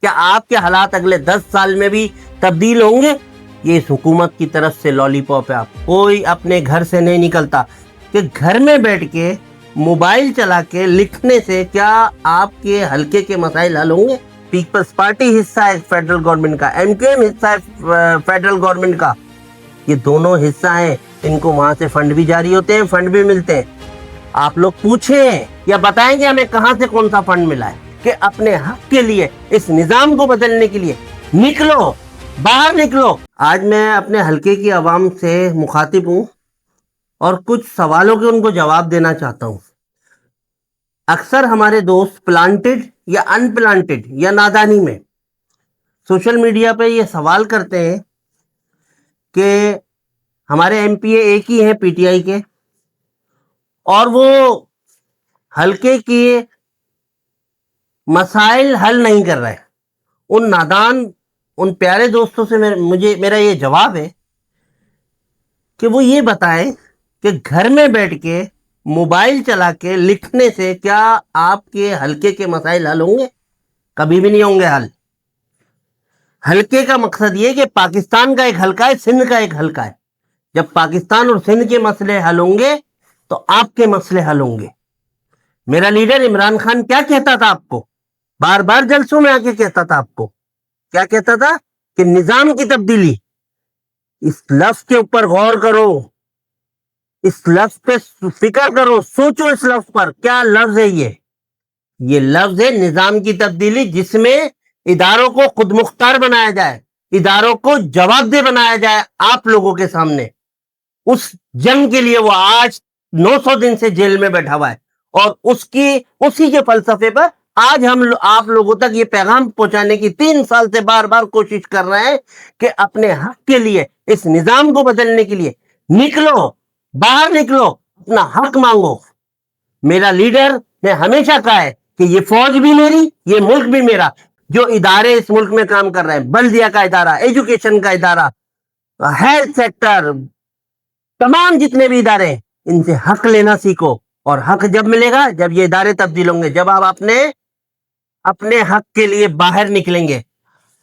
کیا آپ کے حالات اگلے 10 سال میں بھی تبدیل ہوں گے؟ یہ اس حکومت کی طرف سے لالی پاپ ہے. آپ کوئی اپنے گھر سے نہیں نکلتا کہ گھر میں بیٹھ کے موبائل چلا کے لکھنے سے کیا آپ کے حلقے کے مسائل حل ہوں گے؟ پیپلز پارٹی حصہ ہے فیڈرل گورنمنٹ کا, ایم کیو ایم حصہ ہے فیڈرل گورنمنٹ کا. یہ دونوں حصہ ہیں, ان کو وہاں سے فنڈ بھی جاری ہوتے ہیں, فنڈ بھی ملتے ہیں. آپ لوگ پوچھیں یا بتائیں گے ہمیں کہاں سے کون سا فنڈ ملا ہے کہ اپنے حق کے لیے, اس نظام کو بدلنے کے لیے نکلو, باہر نکلو. آج میں اپنے حلقے کی عوام سے مخاطب ہوں اور کچھ سوالوں کے ان کو جواب دینا چاہتا ہوں. اکثر ہمارے دوست پلانٹڈ یا ان پلانٹڈ یا نادانی میں سوشل میڈیا پہ یہ سوال کرتے ہیں کہ ہمارے ایم پی اے ایک ہی ہیں پی ٹی آئی کے, اور وہ حلقے کی مسائل حل نہیں کر رہے. ان نادان, ان پیارے دوستوں سے میرا یہ جواب ہے کہ وہ یہ بتائیں کہ گھر میں بیٹھ کے موبائل چلا کے لکھنے سے کیا آپ کے حلقے کے مسائل حل ہوں گے؟ کبھی بھی نہیں ہوں گے حل. حلقے کا مقصد یہ کہ پاکستان کا ایک حلقہ ہے, سندھ کا ایک حلقہ ہے. جب پاکستان اور سندھ کے مسئلے حل ہوں گے تو آپ کے مسئلے حل ہوں گے. میرا لیڈر عمران خان کیا کہتا تھا آپ کو, بار بار جلسوں میں آ کے کہتا تھا آپ کو, کیا کہتا تھا کہ نظام کی تبدیلی. اس لفظ کے اوپر غور کرو, اس لفظ پہ فکر کرو, سوچو اس لفظ پر. کیا لفظ ہے یہ لفظ ہے نظام کی تبدیلی, جس میں اداروں کو خود مختار بنایا جائے, اداروں کو جواب دہ بنایا جائے آپ لوگوں کے سامنے. اس جنگ کے لیے وہ آج 900 دن سے جیل میں بیٹھا ہوا ہے, اور اسی کے فلسفے پر آج ہم آپ لوگوں تک یہ پیغام پہنچانے کی 3 سال سے بار بار کوشش کر رہے ہیں کہ اپنے حق کے لیے, اس نظام کو بدلنے کے لیے نکلو, باہر نکلو, اپنا حق مانگو. میرا لیڈر نے ہمیشہ کہا ہے کہ یہ فوج بھی میری, یہ ملک بھی میرا. جو ادارے اس ملک میں کام کر رہے ہیں, بلدیہ کا ادارہ, ایجوکیشن کا ادارہ, ہیلتھ سیکٹر, تمام جتنے بھی ادارے ہیں, ان سے حق لینا سیکھو. اور حق جب ملے گا جب یہ ادارے تبدیل ہوں گے, جب آپ اپنے حق کے لیے باہر نکلیں گے.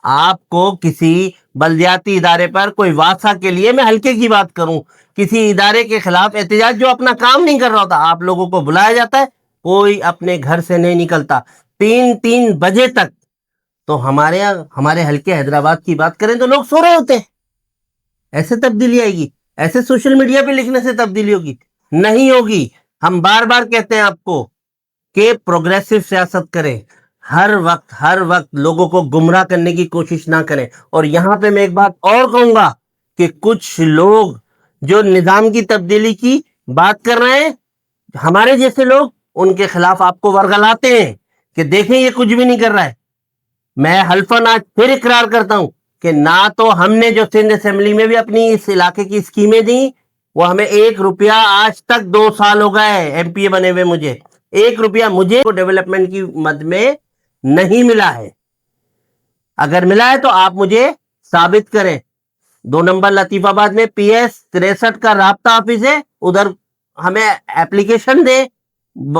آپ کو کسی بلدیاتی ادارے پر کوئی واسطہ کے لیے, میں حلقے کی بات کروں, کسی ادارے کے خلاف احتجاج جو اپنا کام نہیں کر رہا ہوتا, آپ لوگوں کو بلایا جاتا ہے, کوئی اپنے گھر سے نہیں نکلتا 3 بجے تک. تو ہمارے حلقے حیدرآباد کی بات کریں تو لوگ سو رہے ہوتے ہیں. ایسے تبدیلی آئے گی؟ ایسے سوشل میڈیا پہ لکھنے سے تبدیلی ہوگی؟ نہیں ہوگی. ہم بار بار کہتے ہیں آپ کو کہ پروگریسو سیاست کریں, ہر وقت لوگوں کو گمراہ کرنے کی کوشش نہ کریں. اور یہاں پہ میں ایک بات اور کہوں گا کہ کچھ لوگ جو نظام کی تبدیلی کی بات کر رہے ہیں, ہمارے جیسے لوگ, ان کے خلاف آپ کو ورگلاتے ہیں کہ دیکھیں یہ کچھ بھی نہیں کر رہا ہے. میں حلفاً آج پھر اقرار کرتا ہوں کہ نہ تو ہم نے جو سندھ اسمبلی میں بھی اپنی اس علاقے کی اسکیمیں دیں, وہ ہمیں 1 روپیہ آج تک 2 سال ہو گئے ایم پی اے بنے ہوئے, مجھے 1 روپیہ مجھے ڈیولپمنٹ کی مد میں نہیں ملا ہے. اگر ملا ہے تو آپ مجھے ثابت کریں. 2 نمبر لطیف آباد میں پی ایس 63 کا رابطہ آفس ہے, ادھر ہمیں ایپلیکیشن دے,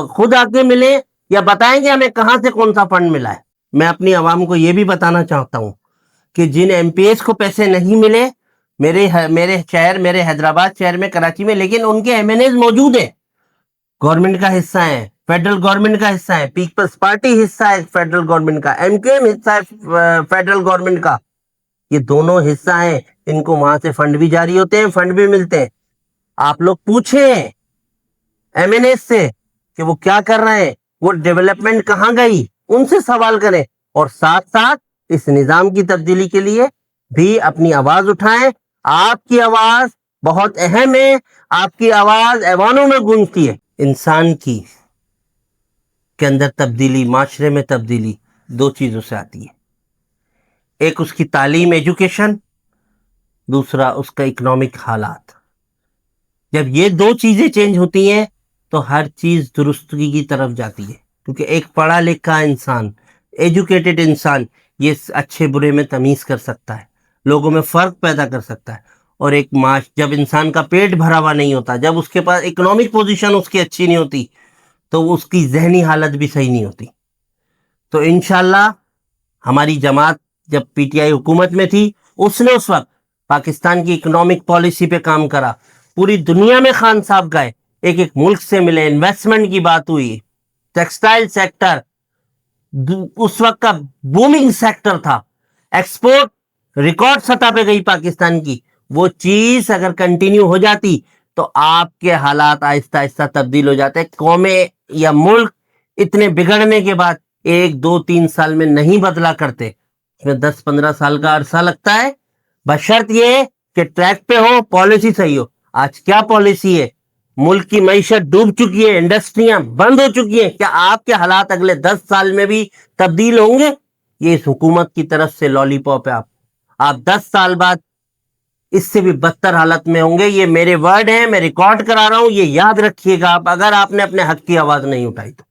خود آ کے ملے, یا بتائیں گے ہمیں کہاں سے کون سا فنڈ ملا ہے. میں اپنی عوام کو یہ بھی بتانا چاہتا ہوں کہ جن ایم پی ایس کو پیسے نہیں ملے میرے شہر, میرے حیدرآباد شہر میں, کراچی میں, لیکن ان کے ایم این ایز موجود ہیں, گورنمنٹ کا حصہ ہیں, فیڈرل گورنمنٹ کا حصہ ہے, پیپلز پارٹی حصہ ہے فیڈرل گورنمنٹ کا, ایم کیو ایم حصہ ہے فیڈرل گورنمنٹ کا. یہ دونوں حصہ ہیں, ان کو وہاں سے فنڈ بھی جاری ہوتے ہیں, فنڈ بھی ملتے ہیں. آپ لوگ پوچھیں ایم این ایز سے کہ وہ کیا کر رہے ہیں, وہ ڈیولپمنٹ کہاں گئی, ان سے سوال کریں. اور ساتھ ساتھ اس نظام کی تبدیلی کے لیے بھی اپنی آواز اٹھائیں. آپ کی آواز بہت اہم ہے, آپ کی آواز ایوانوں میں گونجتی ہے. انسان کے اندر تبدیلی, معاشرے میں تبدیلی 2 چیزوں سے آتی ہے. ایک اس کی تعلیم, ایجوکیشن, دوسرا اس کا اکنامک حالات. جب یہ 2 چیزیں چینج ہوتی ہیں تو ہر چیز درستگی کی طرف جاتی ہے. کیونکہ ایک پڑھا لکھا انسان, ایجوکیٹڈ انسان, یہ اچھے برے میں تمیز کر سکتا ہے, لوگوں میں فرق پیدا کر سکتا ہے. اور ایک جب انسان کا پیٹ بھرا ہوا نہیں ہوتا, جب اس کے پاس اکنامک پوزیشن اس کی اچھی نہیں ہوتی, تو اس کی ذہنی حالت بھی صحیح نہیں ہوتی. تو انشاءاللہ ہماری جماعت جب پی ٹی آئی حکومت میں تھی اس نے اس وقت پاکستان کی اکنامک پالیسی پہ کام کرا. پوری دنیا میں خان صاحب گئے, ایک ایک ملک سے ملے, انویسٹمنٹ کی بات ہوئی. ٹیکسٹائل سیکٹر اس وقت کا بومنگ سیکٹر تھا, ایکسپورٹ ریکارڈ سطح پہ گئی پاکستان کی. وہ چیز اگر کنٹینیو ہو جاتی تو آپ کے حالات آہستہ آہستہ تبدیل ہو جاتے. قومیں یا ملک اتنے بگڑنے کے بعد 1 2 3 سال میں نہیں بدلا کرتے, اس میں 10 15 سال کا عرصہ لگتا ہے, بشرط یہ کہ ٹریک پہ ہو, پالیسی صحیح ہو. آج کیا پالیسی ہے؟ ملک کی معیشت ڈوب چکی ہے, انڈسٹریاں بند ہو چکی ہیں. کیا آپ کے حالات اگلے 10 سال میں بھی تبدیل ہوں گے؟ یہ اس حکومت کی طرف سے لالی پاپ ہے. آپ 10 سال بعد اس سے بھی بدتر حالت میں ہوں گے. یہ میرے ورڈ ہیں, میں ریکارڈ کرا رہا ہوں, یہ یاد رکھیے گا آپ, اگر آپ نے اپنے حق کی آواز نہیں اٹھائی تو.